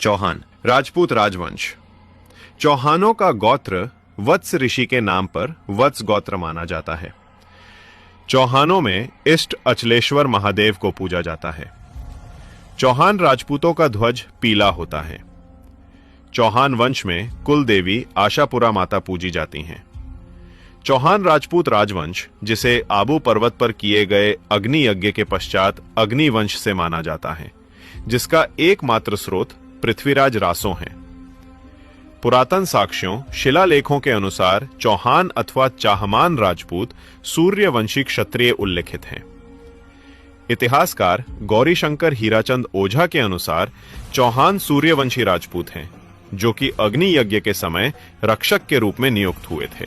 चौहान राजपूत राजवंश। चौहानों का गोत्र वत्स ऋषि के नाम पर वत्स गोत्र माना जाता है। चौहानों में इष्ट अचलेश्वर महादेव को पूजा जाता है। चौहान राजपूतों का ध्वज पीला होता है। चौहान वंश में कुल देवी आशापुरा माता पूजी जाती हैं। चौहान राजपूत राजवंश, जिसे आबू पर्वत पर किए गए अग्नि यज्ञ के पश्चात अग्नि वंश से माना जाता है, जिसका एकमात्र स्रोत पृथ्वीराज रासो हैं। पुरातन साक्ष्यों, शिलालेखों के अनुसार चौहान अथवा चाहमान राजपूत सूर्यवंशी क्षत्रिय उल्लिखित हैं। इतिहासकार गौरीशंकर हीराचंद ओझा के अनुसार चौहान सूर्यवंशी राजपूत हैं, जो कि अग्नि यज्ञ के समय रक्षक के रूप में नियुक्त हुए थे।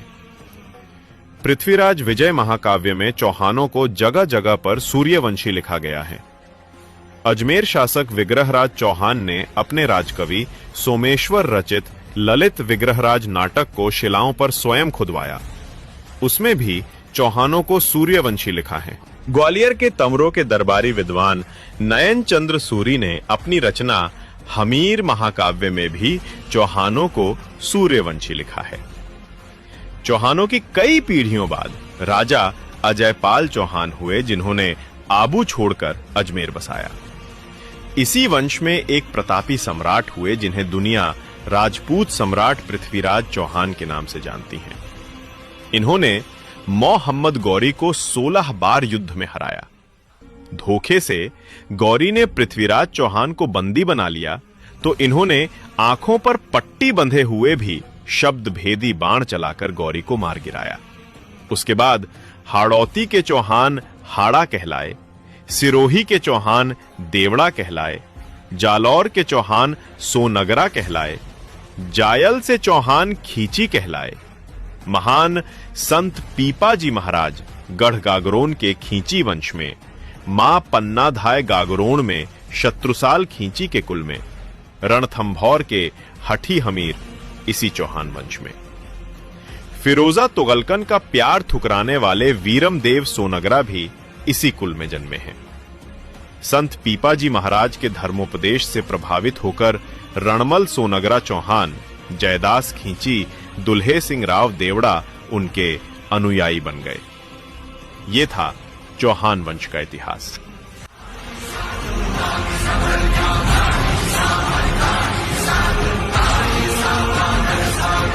पृथ्वीराज विजय महाकाव्य में चौहानों को जगह जगह पर सूर्यवंशी लिखा गया है। अजमेर शासक विग्रहराज चौहान ने अपने राजकवि सोमेश्वर रचित ललित विग्रहराज नाटक को शिलाओं पर स्वयं खुदवाया। उसमें भी चौहानों को सूर्यवंशी लिखा है। ग्वालियर के तमरों के दरबारी विद्वान नयन चंद्र सूरी ने अपनी रचना हमीर महाकाव्य में भी चौहानों को सूर्यवंशी लिखा है। चौहानों की कई पीढ़ियों बाद राजा अजयपाल चौहान हुए, जिन्होंने आबू छोड़कर अजमेर बसाया। इसी वंश में एक प्रतापी सम्राट हुए, जिन्हें दुनिया राजपूत सम्राट पृथ्वीराज चौहान के नाम से जानती है। इन्होंने मोहम्मद गौरी को 16 बार युद्ध में हराया। धोखे से गौरी ने पृथ्वीराज चौहान को बंदी बना लिया, तो इन्होंने आंखों पर पट्टी बंधे हुए भी शब्द भेदी बाण चलाकर गौरी को मार गिराया। उसके बाद हाड़ौती के चौहान हाड़ा कहलाए, सिरोही के चौहान देवड़ा कहलाए, जालौर के चौहान सोनगरा कहलाए, जायल से चौहान खींची कहलाए। महान संत पीपाजी महाराज गढ़ गागरोन के खींची वंश में, मां पन्नाधाय गागरोन में शत्रुसाल खींची के कुल में, रणथंभौर के हठी हमीर इसी चौहान वंश में। फिरोजा तुगलकन का प्यार ठुकराने वाले वीरम देव सोनगरा भी इसी कुल में जन्मे हैं। संत पीपाजी महाराज के धर्मोपदेश से प्रभावित होकर रणमल सोनगरा चौहान, जयदास खींची, दुल्हे सिंह राव देवड़ा उनके अनुयायी बन गए। ये था चौहान वंश का इतिहास।